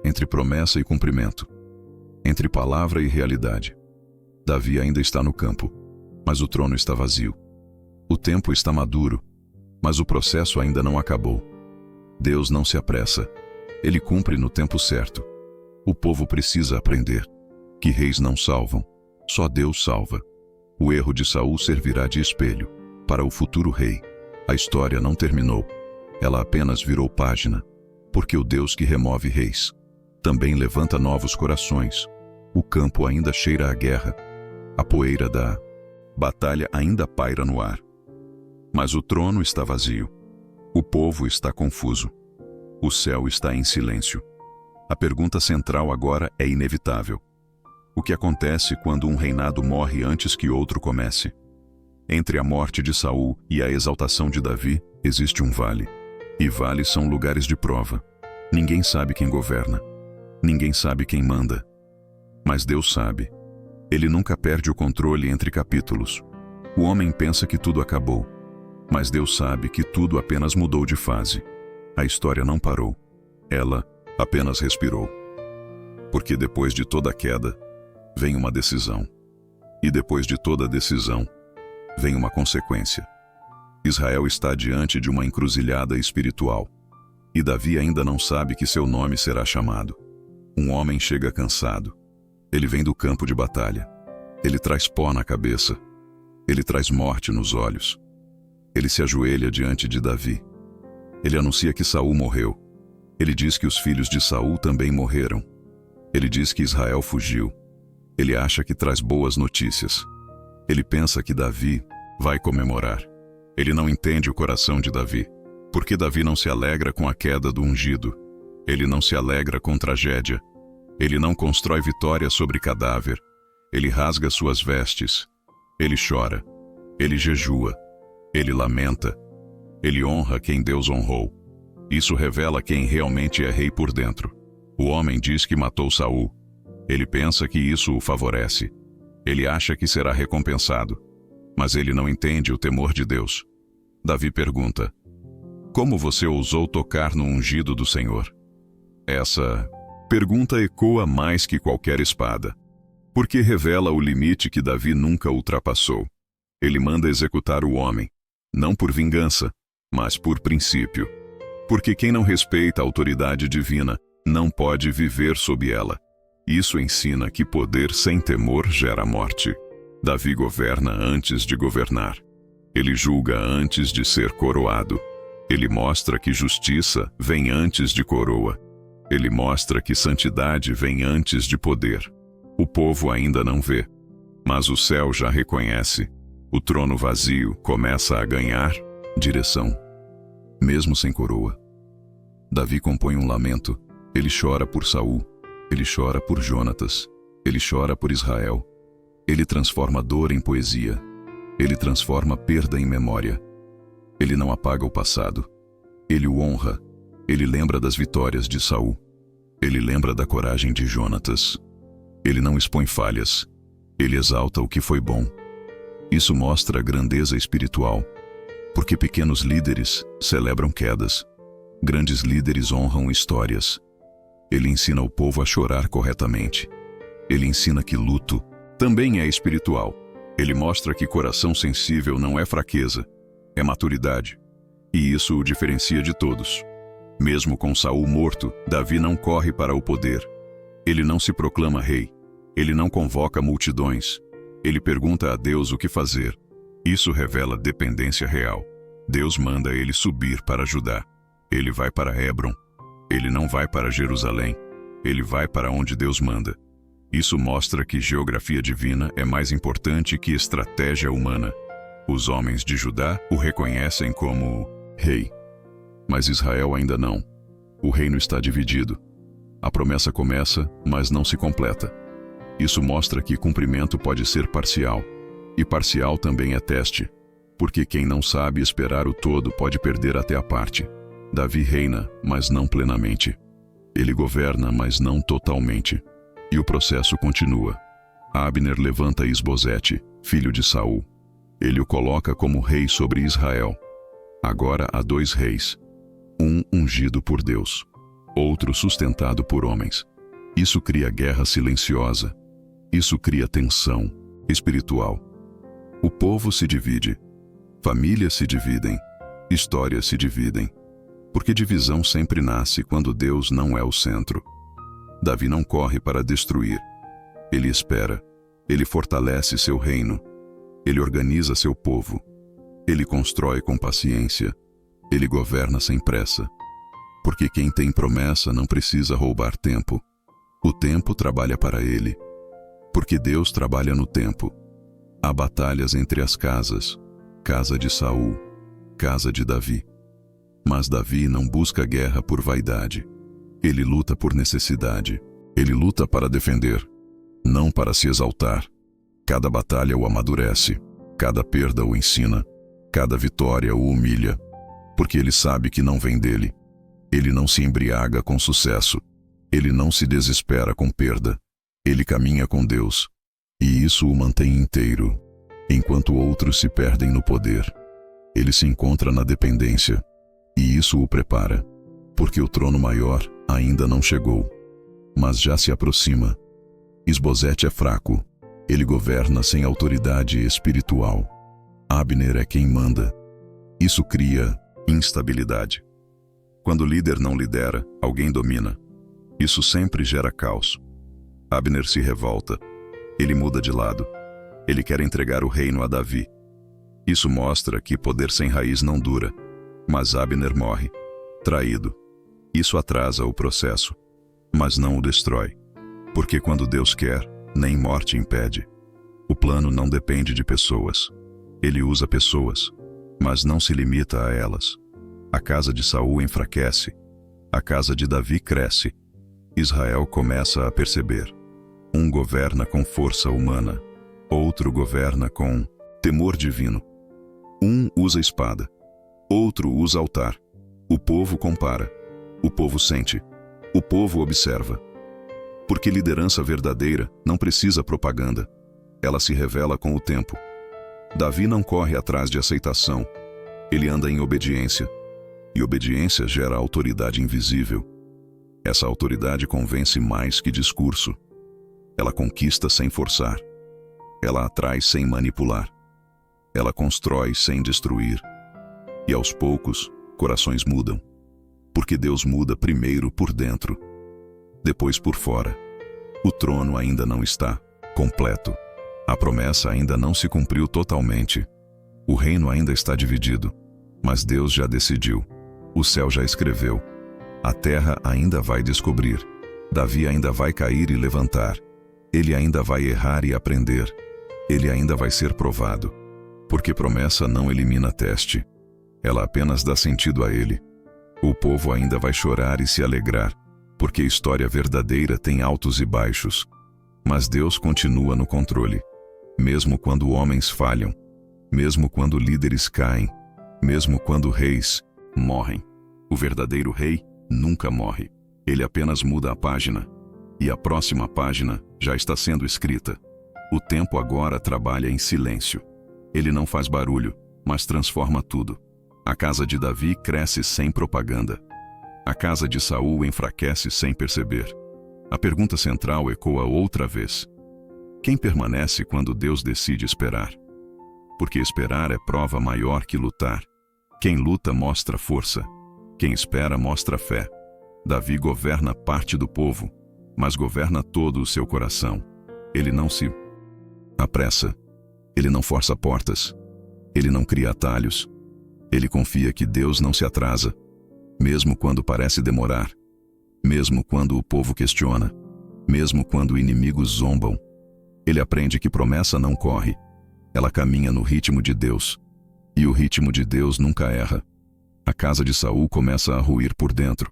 S1: entre promessa e cumprimento, entre palavra e realidade. Davi ainda está no campo, mas o trono está vazio. O tempo está maduro, mas o processo ainda não acabou. Deus não se apressa. Ele cumpre no tempo certo. O povo precisa aprender que reis não salvam, só Deus salva. O erro de Saul servirá de espelho para o futuro rei. A história não terminou. Ela apenas virou página, porque o Deus que remove reis também levanta novos corações. O campo ainda cheira a guerra. A poeira da batalha ainda paira no ar. Mas o trono está vazio. O povo está confuso. O céu está em silêncio. A pergunta central agora é inevitável. O que acontece quando um reinado morre antes que outro comece? Entre a morte de Saul e a exaltação de Davi, existe um vale. E vales são lugares de prova. Ninguém sabe quem governa. Ninguém sabe quem manda. Mas Deus sabe. Ele nunca perde o controle entre capítulos. O homem pensa que tudo acabou. Mas Deus sabe que tudo apenas mudou de fase. A história não parou. Ela apenas respirou. Porque depois de toda queda, vem uma decisão. E depois de toda decisão, vem uma consequência. Israel está diante de uma encruzilhada espiritual. E Davi ainda não sabe que seu nome será chamado. Um homem chega cansado. Ele vem do campo de batalha. Ele traz pó na cabeça. Ele traz morte nos olhos. Ele se ajoelha diante de Davi. Ele anuncia que Saul morreu. Ele diz que os filhos de Saul também morreram. Ele diz que Israel fugiu. Ele acha que traz boas notícias. Ele pensa que Davi vai comemorar. Ele não entende o coração de Davi, porque Davi não se alegra com a queda do ungido. Ele não se alegra com tragédia. Ele não constrói vitória sobre cadáver. Ele rasga suas vestes. Ele chora. Ele jejua. Ele lamenta. Ele honra quem Deus honrou. Isso revela quem realmente é rei por dentro. O homem diz que matou Saul. Ele pensa que isso o favorece. Ele acha que será recompensado. Mas ele não entende o temor de Deus. Davi pergunta: como você ousou tocar no ungido do Senhor? Essa pergunta ecoa mais que qualquer espada, porque revela o limite que Davi nunca ultrapassou. Ele manda executar o homem, não por vingança, mas por princípio. Porque quem não respeita a autoridade divina não pode viver sob ela. Isso ensina que poder sem temor gera morte. Davi governa antes de governar. Ele julga antes de ser coroado. Ele mostra que justiça vem antes de coroa. Ele mostra que santidade vem antes de poder. O povo ainda não vê, mas o céu já reconhece. O trono vazio começa a ganhar direção, mesmo sem coroa. Davi compõe um lamento. Ele chora por Saul. Ele chora por Jonatas. Ele chora por Israel. Ele transforma dor em poesia. Ele transforma perda em memória. Ele não apaga o passado. Ele o honra. Ele lembra das vitórias de Saul. Ele lembra da coragem de Jonatas. Ele não expõe falhas. Ele exalta o que foi bom. Isso mostra a grandeza espiritual, porque pequenos líderes celebram quedas. Grandes líderes honram histórias. Ele ensina o povo a chorar corretamente. Ele ensina que luto também é espiritual. Ele mostra que coração sensível não é fraqueza, é maturidade. E isso o diferencia de todos. Mesmo com Saul morto, Davi não corre para o poder. Ele não se proclama rei. Ele não convoca multidões. Ele pergunta a Deus o que fazer. Isso revela dependência real. Deus manda ele subir para Judá. Ele vai para Hebron. Ele não vai para Jerusalém. Ele vai para onde Deus manda. Isso mostra que geografia divina é mais importante que estratégia humana. Os homens de Judá o reconhecem como rei. Mas Israel ainda não. O reino está dividido. A promessa começa, mas não se completa. Isso mostra que cumprimento pode ser parcial. E parcial também é teste. Porque quem não sabe esperar o todo pode perder até a parte. Davi reina, mas não plenamente. Ele governa, mas não totalmente. E o processo continua. Abner levanta Isbosete, filho de Saul. Ele o coloca como rei sobre Israel. Agora há 2 reis. Um ungido por Deus, outro sustentado por homens. Isso cria guerra silenciosa. Isso cria tensão espiritual. O povo se divide. Famílias se dividem. Histórias se dividem. Porque divisão sempre nasce quando Deus não é o centro. Davi não corre para destruir. Ele espera. Ele fortalece seu reino. Ele organiza seu povo. Ele constrói com paciência. Ele governa sem pressa. Porque quem tem promessa não precisa roubar tempo. O tempo trabalha para ele. Porque Deus trabalha no tempo. Há batalhas entre as casas. Casa de Saul, casa de Davi. Mas Davi não busca guerra por vaidade. Ele luta por necessidade. Ele luta para defender, não para se exaltar. Cada batalha o amadurece. Cada perda o ensina. Cada vitória o humilha. Porque ele sabe que não vem dele. Ele não se embriaga com sucesso. Ele não se desespera com perda. Ele caminha com Deus. E isso o mantém inteiro. Enquanto outros se perdem no poder, ele se encontra na dependência. E isso o prepara. Porque o trono maior ainda não chegou. Mas já se aproxima. Isbosete é fraco. Ele governa sem autoridade espiritual. Abner é quem manda. Isso cria instabilidade. Quando o líder não lidera, alguém domina. Isso sempre gera caos. Abner se revolta. Ele muda de lado. Ele quer entregar o reino a Davi. Isso mostra que poder sem raiz não dura. Mas Abner morre, traído. Isso atrasa o processo, mas não o destrói. Porque quando Deus quer, nem morte impede. O plano não depende de pessoas. Ele usa pessoas, mas não se limita a elas. A casa de Saul enfraquece. A casa de Davi cresce. Israel começa a perceber. Um governa com força humana. Outro governa com temor divino. Um usa espada. Outro usa altar. O povo compara. O povo sente. O povo observa. Porque liderança verdadeira não precisa propaganda. Ela se revela com o tempo. Davi não corre atrás de aceitação. Ele anda em obediência. E obediência gera autoridade invisível. Essa autoridade convence mais que discurso. Ela conquista sem forçar. Ela atrai sem manipular. Ela constrói sem destruir. E aos poucos, corações mudam. Porque Deus muda primeiro por dentro, depois por fora. O trono ainda não está completo. A promessa ainda não se cumpriu totalmente. O reino ainda está dividido. Mas Deus já decidiu. O céu já escreveu. A terra ainda vai descobrir. Davi ainda vai cair e levantar. Ele ainda vai errar e aprender. Ele ainda vai ser provado. Porque promessa não elimina teste. Ela apenas dá sentido a ele. O povo ainda vai chorar e se alegrar, porque a história verdadeira tem altos e baixos. Mas Deus continua no controle. Mesmo quando homens falham, mesmo quando líderes caem, mesmo quando reis morrem. O verdadeiro rei nunca morre. Ele apenas muda a página. E a próxima página já está sendo escrita. O tempo agora trabalha em silêncio. Ele não faz barulho, mas transforma tudo. A casa de Davi cresce sem propaganda. A casa de Saul enfraquece sem perceber. A pergunta central ecoa outra vez. Quem permanece quando Deus decide esperar? Porque esperar é prova maior que lutar. Quem luta mostra força. Quem espera mostra fé. Davi governa parte do povo, mas governa todo o seu coração. Ele não se apressa. Ele não força portas. Ele não cria atalhos. Ele confia que Deus não se atrasa, mesmo quando parece demorar, mesmo quando o povo questiona, mesmo quando inimigos zombam. Ele aprende que promessa não corre. Ela caminha no ritmo de Deus. E o ritmo de Deus nunca erra. A casa de Saul começa a ruir por dentro.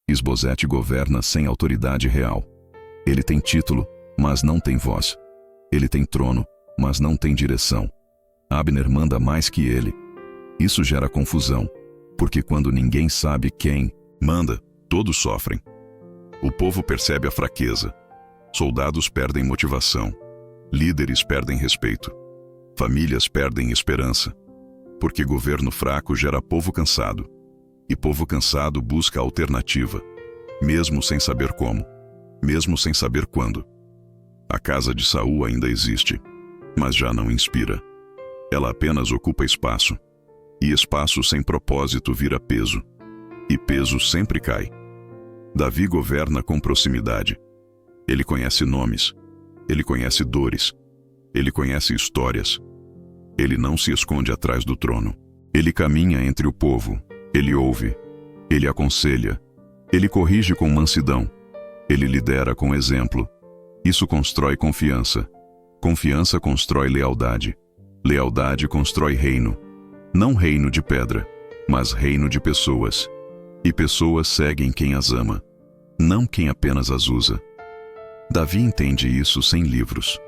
S1: Isbosete governa sem autoridade real. Ele tem título, mas não tem voz. Ele tem trono, mas não tem direção. Abner manda mais que ele. Isso gera confusão, porque quando ninguém sabe quem manda, todos sofrem. O povo percebe a fraqueza. Soldados perdem motivação. Líderes perdem respeito. Famílias perdem esperança. Porque governo fraco gera povo cansado. E povo cansado busca alternativa, mesmo sem saber como, mesmo sem saber quando. A casa de Saul ainda existe, mas já não inspira. Ela apenas ocupa espaço. E espaço sem propósito vira peso. E peso sempre cai. Davi governa com proximidade. Ele conhece nomes. Ele conhece dores. Ele conhece histórias. Ele não se esconde atrás do trono. Ele caminha entre o povo. Ele ouve. Ele aconselha. Ele corrige com mansidão. Ele lidera com exemplo. Isso constrói confiança. Confiança constrói lealdade. Lealdade constrói reino. Não reino de pedra, mas reino de pessoas. E pessoas seguem quem as ama, não quem apenas as usa. Davi entende isso sem livros,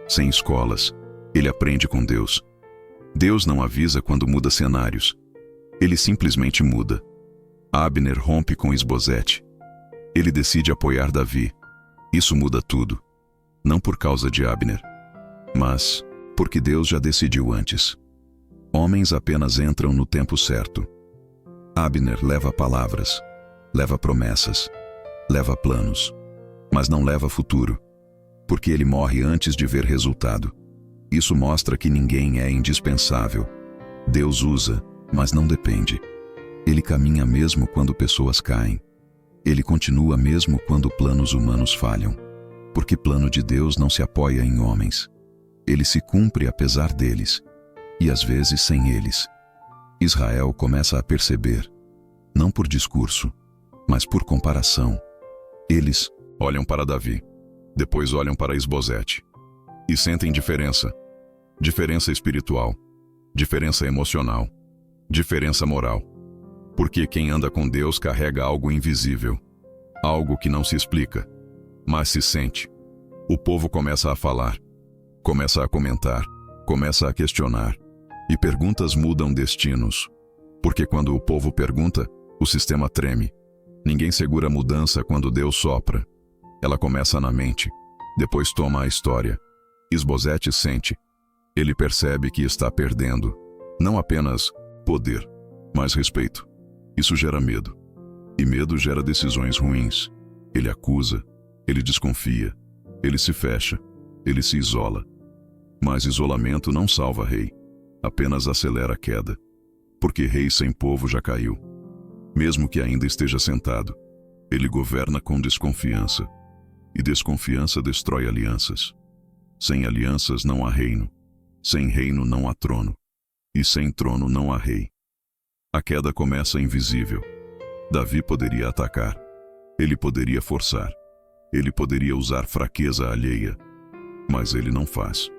S1: sem escolas. Ele aprende com Deus. Deus não avisa quando muda cenários. Ele simplesmente muda. Abner rompe com Isbosete. Ele decide apoiar Davi. Isso muda tudo. Não por causa de Abner, mas porque Deus já decidiu antes. Homens apenas entram no tempo certo. Abner leva palavras, leva promessas, leva planos, mas não leva futuro, porque ele morre antes de ver resultado. Isso mostra que ninguém é indispensável. Deus usa, mas não depende. Ele caminha mesmo quando pessoas caem. Ele continua mesmo quando planos humanos falham, porque plano de Deus não se apoia em homens. Ele se cumpre apesar deles. E às vezes sem eles. Israel começa a perceber, não por discurso, mas por comparação. Eles olham para Davi, depois olham para Isbosete, e sentem diferença. Diferença espiritual, diferença emocional, diferença moral. Porque quem anda com Deus carrega algo invisível, algo que não se explica, mas se sente. O povo começa a falar, começa a comentar, começa a questionar. E perguntas mudam destinos. Porque quando o povo pergunta, o sistema treme. Ninguém segura a mudança quando Deus sopra. Ela começa na mente, depois toma a história. Isbosete sente. Ele percebe que está perdendo. Não apenas poder, mas respeito. Isso gera medo. E medo gera decisões ruins. Ele acusa, ele desconfia, ele se fecha, ele se isola. Mas isolamento não salva rei. Apenas acelera a queda, porque rei sem povo já caiu. Mesmo que ainda esteja sentado, ele governa com desconfiança, e desconfiança destrói alianças. Sem alianças não há reino, sem reino não há trono, e sem trono não há rei. A queda começa invisível. Davi poderia atacar, ele poderia forçar, ele poderia usar fraqueza alheia, mas ele não faz.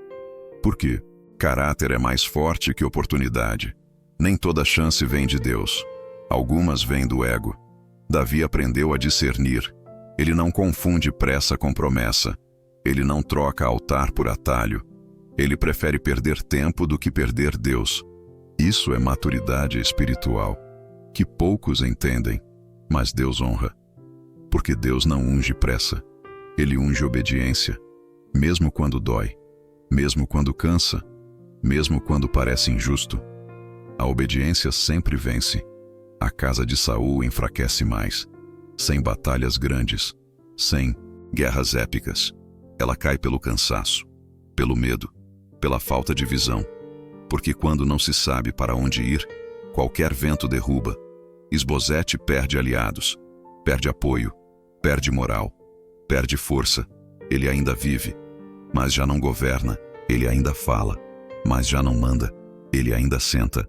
S1: Por quê? Caráter é mais forte que oportunidade. Nem toda chance vem de Deus. Algumas vêm do ego. Davi aprendeu a discernir. Ele não confunde pressa com promessa. Ele não troca altar por atalho. Ele prefere perder tempo do que perder Deus. Isso é maturidade espiritual. que poucos entendem, mas Deus honra. Porque Deus não unge pressa, Ele unge obediência, mesmo quando dói, mesmo quando cansa, mesmo quando parece injusto. A obediência sempre vence. A casa de Saul enfraquece mais, sem batalhas grandes, sem guerras épicas. Ela cai pelo cansaço, pelo medo, pela falta de visão. Porque quando não se sabe para onde ir, qualquer vento derruba. Esbozete perde aliados, perde apoio, perde moral, perde força. Ele ainda vive, mas já não governa. Ele ainda fala, mas já não manda. Ele ainda senta,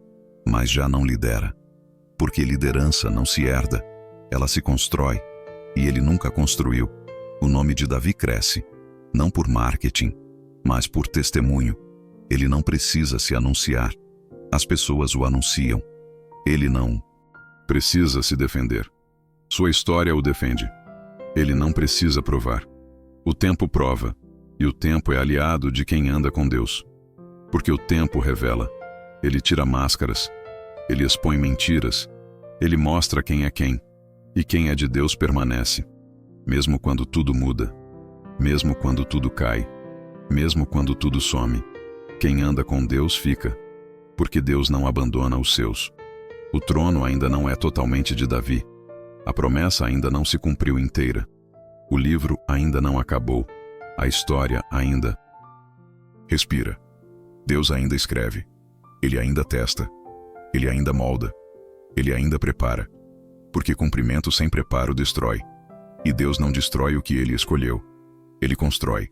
S1: mas já não lidera. Porque liderança não se herda, ela se constrói, e ele nunca construiu. O nome de Davi cresce, não por marketing, mas por testemunho. Ele não precisa se anunciar, as pessoas o anunciam. Ele não precisa se defender, sua história o defende. Ele não precisa provar, o tempo prova, e o tempo é aliado de quem anda com Deus. Porque o tempo revela, ele tira máscaras, ele expõe mentiras, ele mostra quem é quem, e quem é de Deus permanece, mesmo quando tudo muda, mesmo quando tudo cai, mesmo quando tudo some. Quem anda com Deus fica, porque Deus não abandona os seus. O trono ainda não é totalmente de Davi, a promessa ainda não se cumpriu inteira, o livro ainda não acabou, a história ainda respira. Deus ainda escreve, Ele ainda testa, Ele ainda molda, Ele ainda prepara, porque cumprimento sem preparo destrói, e Deus não destrói o que Ele escolheu, Ele constrói,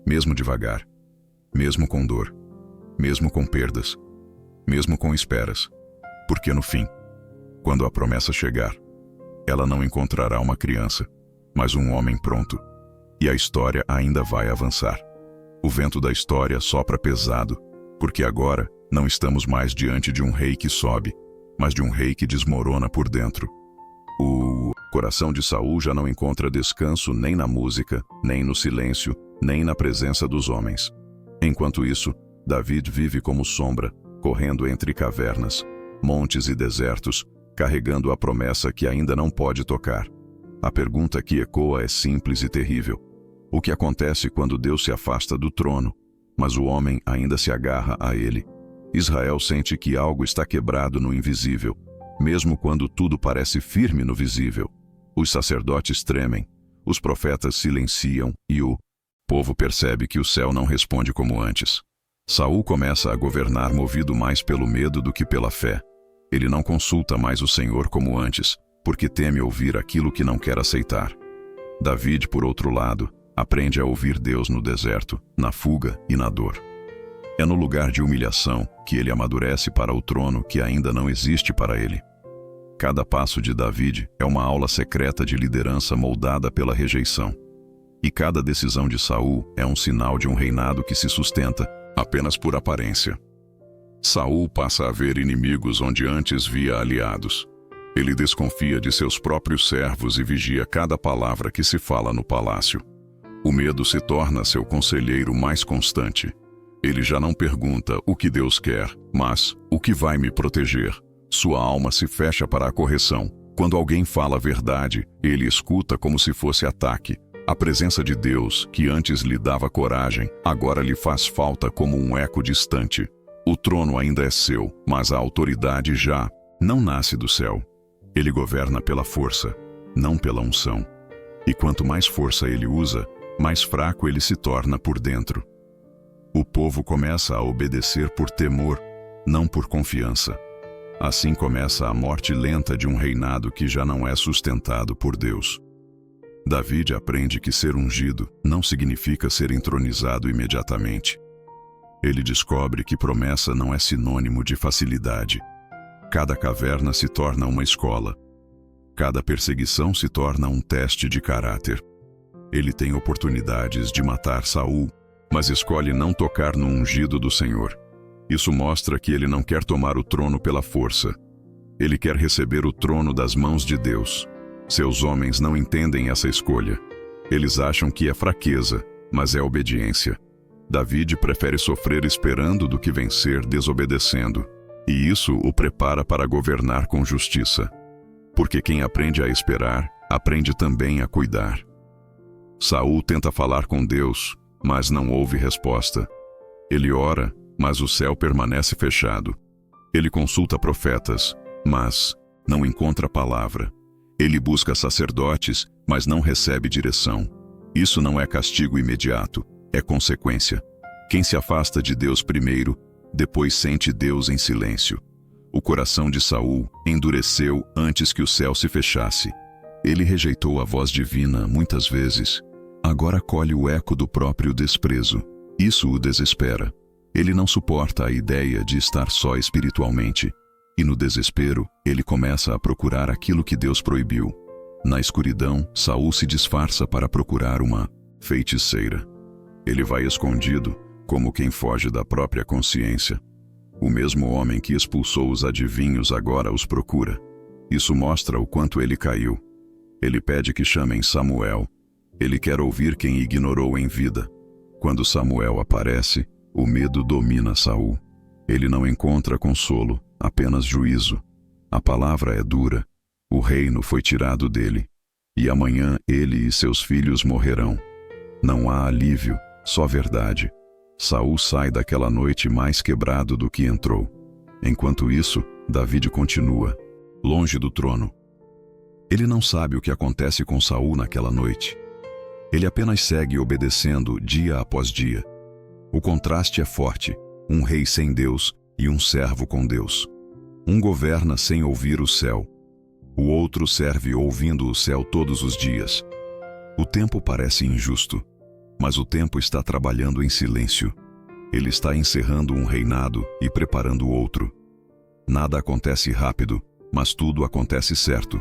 S1: mesmo devagar, mesmo com dor, mesmo com perdas, mesmo com esperas, porque no fim, quando a promessa chegar, ela não encontrará uma criança, mas um homem pronto, e a história ainda vai avançar. O vento da história sopra pesado, porque agora não estamos mais diante de um rei que sobe, mas de um rei que desmorona por dentro. O coração de Saul já não encontra descanso nem na música, nem no silêncio, nem na presença dos homens. Enquanto isso, David vive como sombra, correndo entre cavernas, montes e desertos, carregando a promessa que ainda não pode tocar. A pergunta que ecoa é simples e terrível. O que acontece quando Deus se afasta do trono, mas o homem ainda se agarra a ele? Israel sente que algo está quebrado no invisível, mesmo quando tudo parece firme no visível. Os sacerdotes tremem, os profetas silenciam e o povo percebe que o céu não responde como antes. Saul começa a governar movido mais pelo medo do que pela fé. Ele não consulta mais o Senhor como antes, porque teme ouvir aquilo que não quer aceitar. David, por outro lado, aprende a ouvir Deus no deserto, na fuga e na dor. É no lugar de humilhação que ele amadurece para o trono que ainda não existe para ele. Cada passo de David é uma aula secreta de liderança moldada pela rejeição. E cada decisão de Saul é um sinal de um reinado que se sustenta apenas por aparência. Saul passa a ver inimigos onde antes via aliados. Ele desconfia de seus próprios servos e vigia cada palavra que se fala no palácio. O medo se torna seu conselheiro mais constante. Ele já não pergunta o que Deus quer, mas o que vai me proteger. Sua alma se fecha para a correção. Quando alguém fala a verdade, ele escuta como se fosse ataque. A presença de Deus, que antes lhe dava coragem, agora lhe faz falta como um eco distante. O trono ainda é seu, mas a autoridade já não nasce do céu. Ele governa pela força, não pela unção. E quanto mais força ele usa, mais fraco ele se torna por dentro. O povo começa a obedecer por temor, não por confiança. Assim começa a morte lenta de um reinado que já não é sustentado por Deus. David aprende que ser ungido não significa ser entronizado imediatamente. Ele descobre que promessa não é sinônimo de facilidade. Cada caverna se torna uma escola. Cada perseguição se torna um teste de caráter. Ele tem oportunidades de matar Saul, mas escolhe não tocar no ungido do Senhor. Isso mostra que ele não quer tomar o trono pela força. Ele quer receber o trono das mãos de Deus. Seus homens não entendem essa escolha. Eles acham que é fraqueza, mas é obediência. David prefere sofrer esperando do que vencer desobedecendo. E isso o prepara para governar com justiça. Porque quem aprende a esperar, aprende também a cuidar. Saul tenta falar com Deus, mas não houve resposta. Ele ora, mas o céu permanece fechado. Ele consulta profetas, mas não encontra palavra. Ele busca sacerdotes, mas não recebe direção. Isso não é castigo imediato, é consequência. Quem se afasta de Deus primeiro, depois sente Deus em silêncio. O coração de Saul endureceu antes que o céu se fechasse. Ele rejeitou a voz divina muitas vezes. Agora colhe o eco do próprio desprezo. Isso o desespera. Ele não suporta a ideia de estar só espiritualmente. E no desespero, ele começa a procurar aquilo que Deus proibiu. Na escuridão, Saul se disfarça para procurar uma feiticeira. Ele vai escondido, como quem foge da própria consciência. O mesmo homem que expulsou os adivinhos agora os procura. Isso mostra o quanto ele caiu. Ele pede que chamem Samuel. Ele quer ouvir quem ignorou em vida. Quando Samuel aparece, o medo domina Saul. Ele não encontra consolo, apenas juízo. A palavra é dura. O reino foi tirado dele. E amanhã ele e seus filhos morrerão. Não há alívio, só verdade. Saul sai daquela noite mais quebrado do que entrou. Enquanto isso, Davi continua, longe do trono. Ele não sabe o que acontece com Saul naquela noite. Ele apenas segue obedecendo dia após dia. O contraste é forte, um rei sem Deus e um servo com Deus. Um governa sem ouvir o céu. O outro serve ouvindo o céu todos os dias. O tempo parece injusto, mas o tempo está trabalhando em silêncio. Ele está encerrando um reinado e preparando outro. Nada acontece rápido, mas tudo acontece certo.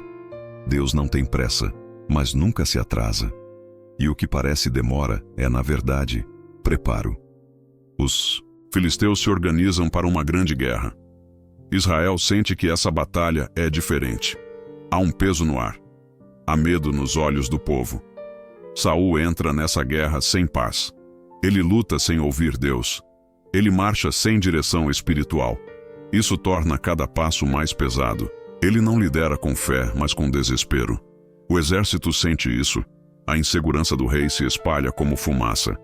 S1: Deus não tem pressa, mas nunca se atrasa. E o que parece demora é, na verdade, preparo. Os filisteus se organizam para uma grande guerra. Israel sente que essa batalha é diferente. Há um peso no ar. Há medo nos olhos do povo. Saul entra nessa guerra sem paz. Ele luta sem ouvir Deus. Ele marcha sem direção espiritual. Isso torna cada passo mais pesado. Ele não lidera com fé, mas com desespero. O exército sente isso. A insegurança do rei se espalha como fumaça.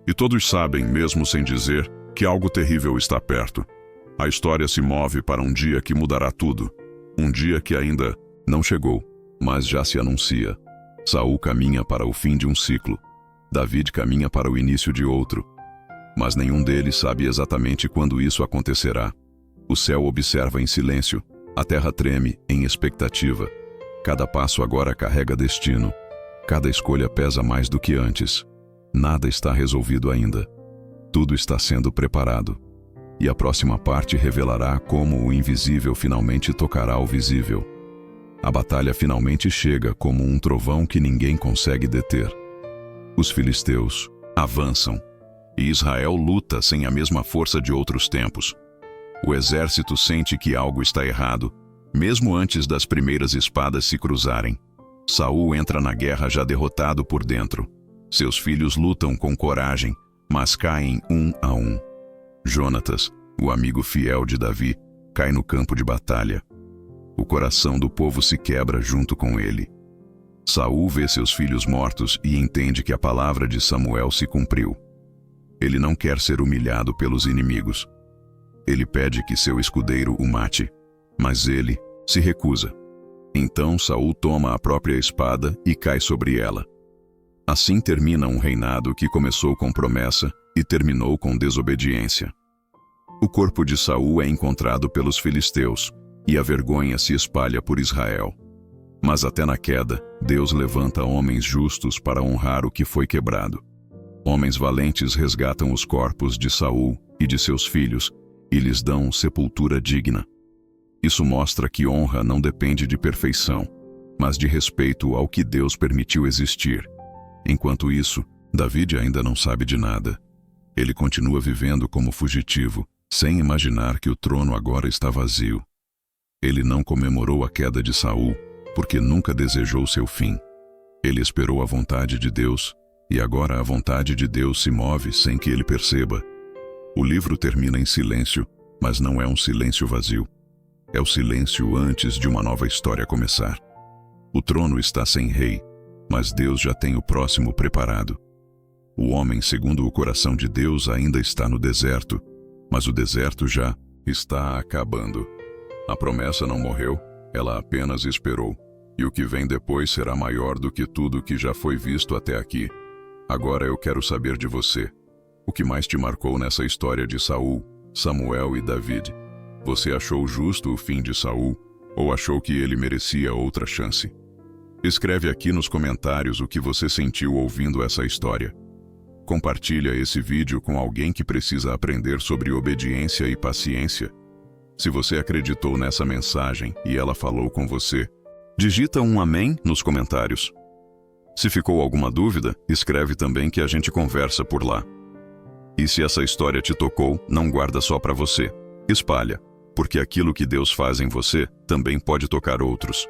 S1: E todos sabem, mesmo sem dizer, que algo terrível está perto. A história se move para um dia que mudará tudo. Um dia que ainda não chegou, mas já se anuncia. Saul caminha para o fim de um ciclo. Davi caminha para o início de outro. Mas nenhum deles sabe exatamente quando isso acontecerá. O céu observa em silêncio. A terra treme em expectativa. Cada passo agora carrega destino. Cada escolha pesa mais do que antes. Nada está resolvido ainda. Tudo está sendo preparado. E a próxima parte revelará como o invisível finalmente tocará o visível. A batalha finalmente chega como um trovão que ninguém consegue deter. Os filisteus avançam, e Israel luta sem a mesma força de outros tempos. O exército sente que algo está errado, mesmo antes das primeiras espadas se cruzarem. Saul entra na guerra já derrotado por dentro. Seus filhos lutam com coragem, mas caem um a um. Jonatas, o amigo fiel de Davi, cai no campo de batalha. O coração do povo se quebra junto com ele. Saul vê seus filhos mortos e entende que a palavra de Samuel se cumpriu. Ele não quer ser humilhado pelos inimigos. Ele pede que seu escudeiro o mate, mas ele se recusa. Então Saul toma a própria espada e cai sobre ela. Assim termina um reinado que começou com promessa e terminou com desobediência. O corpo de Saul é encontrado pelos filisteus, e a vergonha se espalha por Israel. Mas até na queda, Deus levanta homens justos para honrar o que foi quebrado. Homens valentes resgatam os corpos de Saul e de seus filhos e lhes dão sepultura digna. Isso mostra que honra não depende de perfeição, mas de respeito ao que Deus permitiu existir. Enquanto isso, Davi ainda não sabe de nada. Ele continua vivendo como fugitivo, sem imaginar que o trono agora está vazio. Ele não comemorou a queda de Saul, porque nunca desejou seu fim. Ele esperou a vontade de Deus, e agora a vontade de Deus se move sem que ele perceba. O livro termina em silêncio, Mas não é um silêncio vazio. É o silêncio antes de uma nova história começar. O trono está sem rei, mas Deus já tem o próximo preparado. O homem, segundo o coração de Deus, ainda está no deserto, mas o deserto já está acabando. A promessa não morreu, ela apenas esperou. E o que vem depois será maior do que tudo que já foi visto até aqui. Agora eu quero saber de você. O que mais te marcou nessa história de Saul, Samuel e David? Você achou justo o fim de Saul ou achou que ele merecia outra chance? Escreve aqui nos comentários o que você sentiu ouvindo essa história. Compartilha esse vídeo com alguém que precisa aprender sobre obediência e paciência. Se você acreditou nessa mensagem e ela falou com você, digita um amém nos comentários. Se ficou alguma dúvida, escreve também que a gente conversa por lá. E se essa história te tocou, não guarda só para você. Espalha, porque aquilo que Deus faz em você também pode tocar outros.